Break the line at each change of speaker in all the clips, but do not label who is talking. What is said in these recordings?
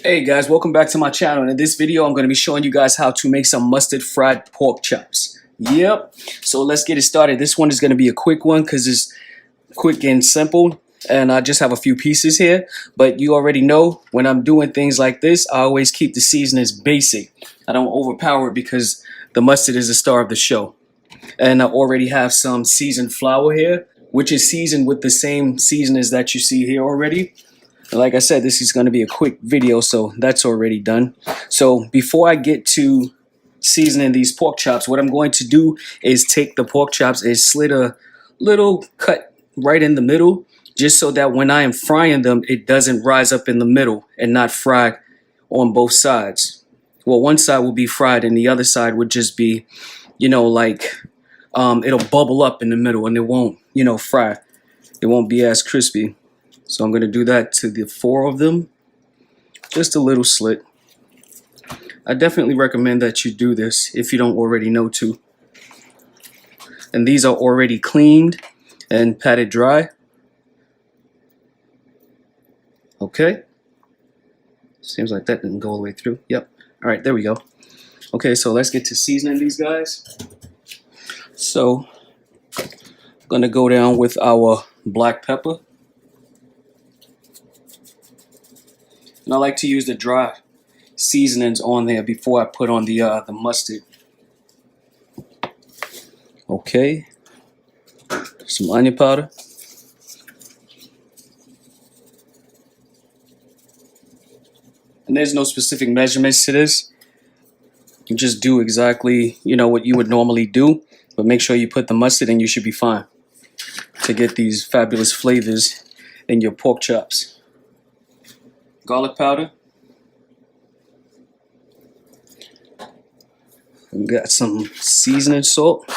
Hey guys, welcome back to my channel, and in this video I'm going to be showing you guys how to make some mustard fried pork chops. Yep, so let's get it started. This one is going to be a quick one because it's quick and simple, and I just have a few pieces here. But you already know when I'm doing things like this, I always keep the seasonings basic. I don't overpower it because the mustard is the star of the show. And I already have some seasoned flour here, which is seasoned with the same seasonings that you see here already. Like I said, this is going to be a quick video, so that's already done. So before I get to seasoning these pork chops, what I'm going to do is take the pork chops and slit a little cut right in the middle, just so that when I am frying them, it doesn't rise up in the middle and not fry on both sides. Well, one side will be fried and the other side would just be, you know, like it'll bubble up in the middle and it won't, you know, fry. It won't be as crispy. So I'm going to do that to the 4 of them. Just a little slit. I definitely recommend that you do this if you don't already know to. And these are already cleaned and patted dry. Okay. Seems like that didn't go all the way through. Yep. All right, there we go. Okay, so let's get to seasoning these guys. So I'm going to go down with our black pepper. And I like to use the dry seasonings on there before I put on the mustard. Okay, some onion powder. And there's no specific measurements to this. You just do exactly, you know, what you would normally do, but make sure you put the mustard and you should be fine to get these fabulous flavors in your pork chops. Garlic powder. We got some seasoning salt,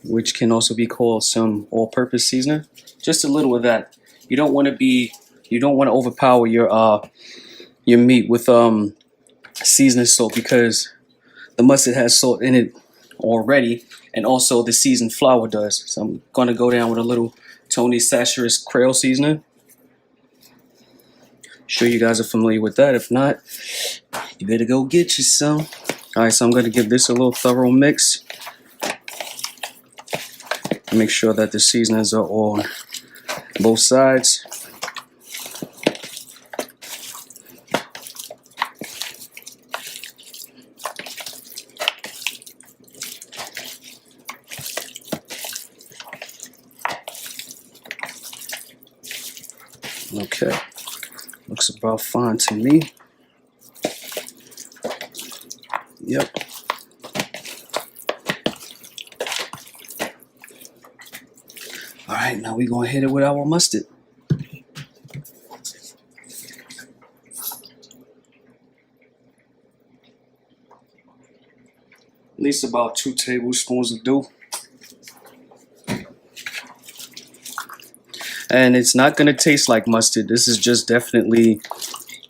which can also be called some all-purpose seasoning. Just a little of that. You don't want to overpower your meat with seasoning salt, because the mustard has salt in it already, and also the seasoned flour does. So I'm gonna go down with a little NYSauce Creole seasoning. Sure you guys are familiar with that. If not, you better go get you some. Alright, so I'm going to give this a little thorough mix. Make sure that the seasonings are on both sides. Okay. Looks about fine to me. Yep. All right, now we're going to hit it with our mustard. At least about 2 tablespoons will do. And it's not going to taste like mustard. This is just definitely,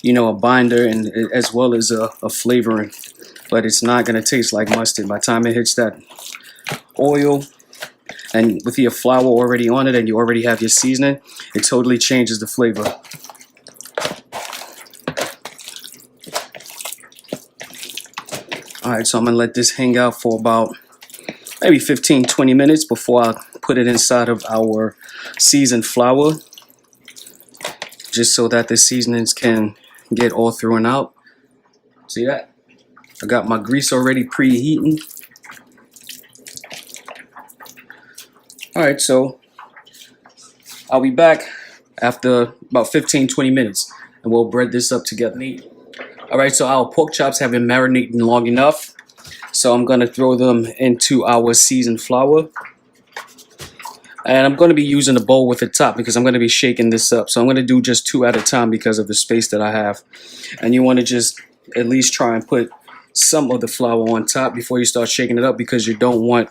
you know, a binder and as well as a flavoring. But it's not going to taste like mustard. By the time it hits that oil and with your flour already on it and you already have your seasoning, it totally changes the flavor. Alright, so I'm going to let this hang out for about maybe 15-20 minutes before I put it inside of our seasoned flour, just so that the seasonings can get all through and out. See that? I got my grease already preheating. Alright, so I'll be back after about 15-20 minutes and we'll bread this up together. Alright, so our pork chops have been marinating long enough, so I'm going to throw them into our seasoned flour. And I'm going to be using a bowl with a top because I'm going to be shaking this up. So I'm going to do just 2 at a time because of the space that I have. And you want to just at least try and put some of the flour on top before you start shaking it up, because you don't want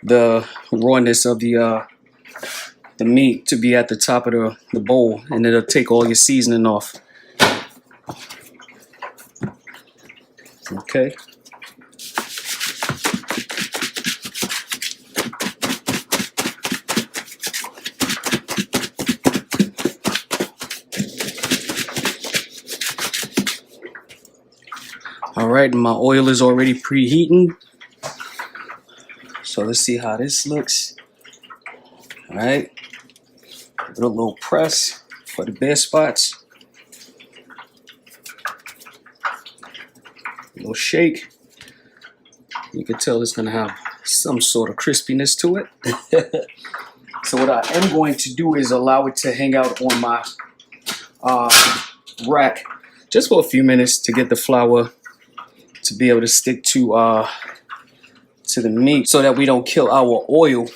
the rawness of the meat to be at the top of the bowl, and it'll take all your seasoning off. Okay. All right, and my oil is already preheating. So let's see how this looks. All right. Give it a little press for the bare spots. A little shake. You can tell it's gonna have some sort of crispiness to it. So what I am going to do is allow it to hang out on my rack just for a few minutes to get the flour to be able to stick to the meat, so that we don't kill our oil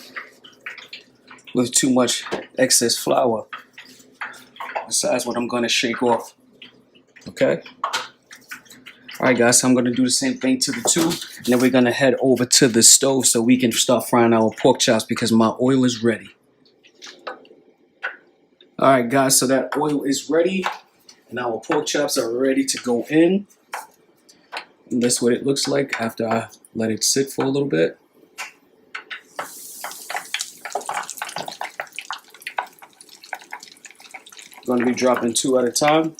with too much excess flour. Besides what I'm gonna shake off. Okay. All right, guys, so I'm gonna do the same thing to the two, and then we're gonna head over to the stove so we can start frying our pork chops because my oil is ready. All right, guys, so that oil is ready, and our pork chops are ready to go in. And that's what it looks like after I let it sit for a little bit. I'm going to be dropping 2 at a time.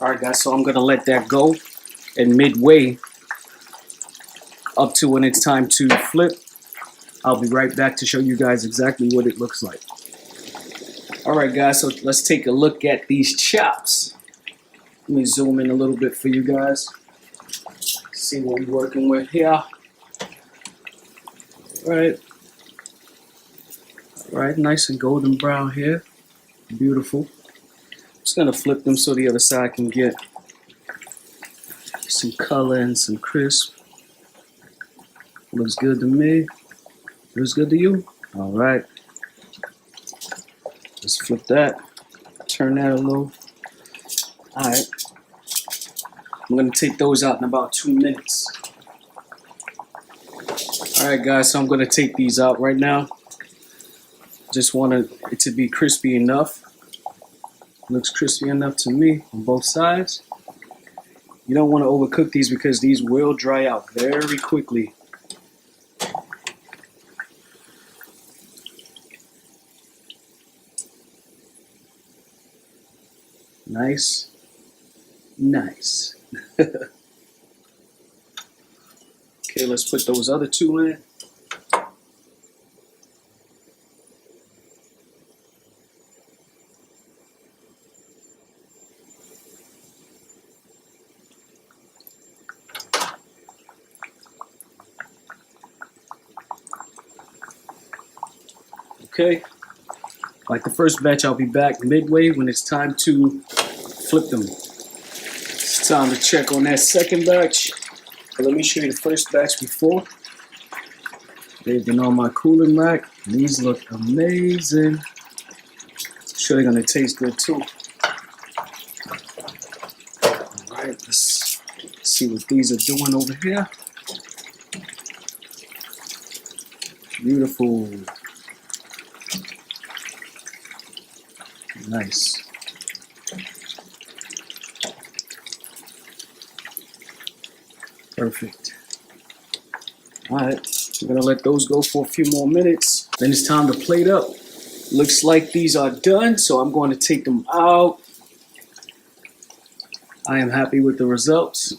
All right, guys, so I'm going to let that go, and midway up to when it's time to flip, I'll be right back to show you guys exactly what it looks like. All right, guys, so let's take a look at these chops. Let me zoom in a little bit for you guys. See what we're working with here. All right, nice and golden brown here. Beautiful. Just gonna flip them so the other side can get some color and some crisp. Looks good to me. Looks good to you? All right. Let's flip that. Turn that a little. All right. I'm gonna take those out in about 2 minutes. All right, guys, so I'm gonna take these out right now. Just want it to be crispy enough. Looks crispy enough to me on both sides. You don't want to overcook these because these will dry out very quickly. Nice. Nice. Okay, let's put those other 2 in. Okay, like the first batch, I'll be back midway when it's time to flip them. It's time to check on that second batch. But let me show you the first batch before. They've been on my cooling rack. These look amazing. Sure, they're gonna taste good too. All right, let's see what these are doing over here. Beautiful. Nice. Perfect. All right, we're gonna let those go for a few more minutes. Then it's time to plate up. Looks like these are done, so I'm going to take them out. I am happy with the results.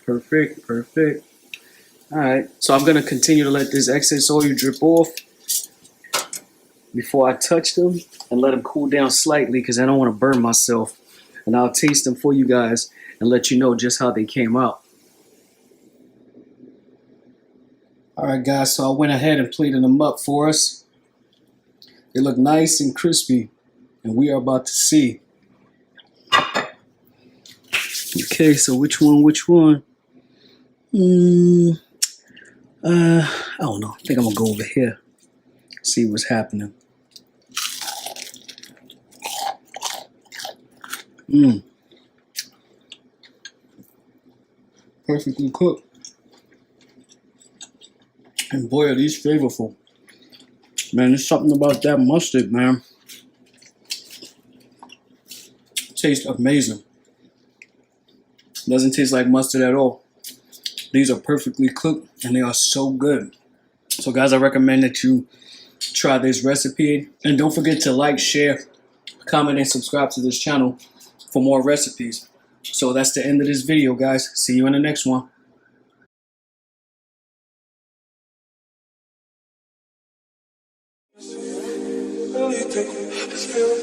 Perfect, perfect. All right, so I'm gonna continue to let this excess oil drip off before I touch them and let them cool down slightly because I don't want to burn myself. And I'll taste them for you guys and let you know just how they came out. All right, guys, so I went ahead and plated them up for us. They look nice and crispy, and we are about to see. Okay, so which one? I don't know. I think I'm gonna go over here, see what's happening. perfectly cooked. And boy, are these flavorful. Man, there's something about that mustard, man. Tastes amazing. Doesn't taste like mustard at all. These are perfectly cooked and they are so good. So guys, I recommend that you try this recipe. And don't forget to like, share, comment, and subscribe to this channel for more recipes. So that's the end of this video, guys. See you in the next one.
Really think this feeling